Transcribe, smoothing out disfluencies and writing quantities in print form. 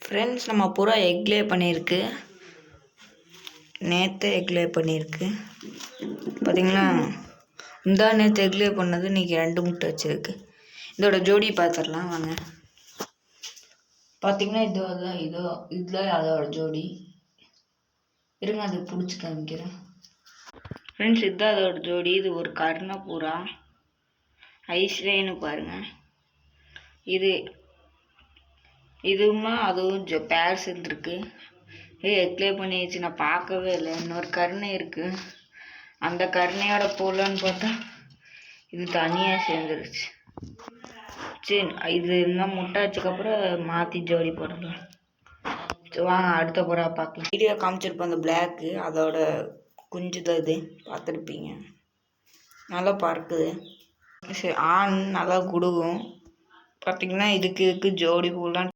Friends, நம்ம புறா எக்லே பண்ணியிருக்கு. நேற்று எக்லே பண்ணியிருக்கு. பார்த்தீங்களா, நேற்று எக்லே பண்ணது இன்றைக்கி 2 முட்டை வச்சுருக்கு. இதோட ஜோடி பார்த்துடலாம் வாங்க. பார்த்தீங்கன்னா இதுதான் அதோட ஜோடி. இருங்க, அது பிடிச்சி காமிக்கிறேன். ஃப்ரெண்ட்ஸ், இதுதான் அதோட ஜோடி. இது ஒரு கர்ண புறா. ஐஸ்ரேன்னு பாருங்கள். இதுவுமா அதுவும் பேர் சேர்ந்துருக்கு. எக்லே பண்ணிடுச்சு. நான் பார்க்கவே இல்லை. இன்னொரு கருணை இருக்குது. அந்த கருணையோட போடலான்னு பார்த்தா இது தனியாக சேர்ந்துருச்சு. சரி, இது இன்னும் முட்டை வச்சக்கப்புறம் மாற்றி ஜோடி போடலாம். வாங்க அடுத்த புறா பார்க்கலாம். வீடியோ காமிச்சிருப்போம் அந்த பிளாக்கு, அதோட குஞ்சு தான் இது. பார்த்துருப்பீங்க. நல்லா பார்க்குது. சரி, ஆண் நல்லா குடுகும். பார்த்திங்கன்னா இதுக்கு ஜோடி போடலாம்.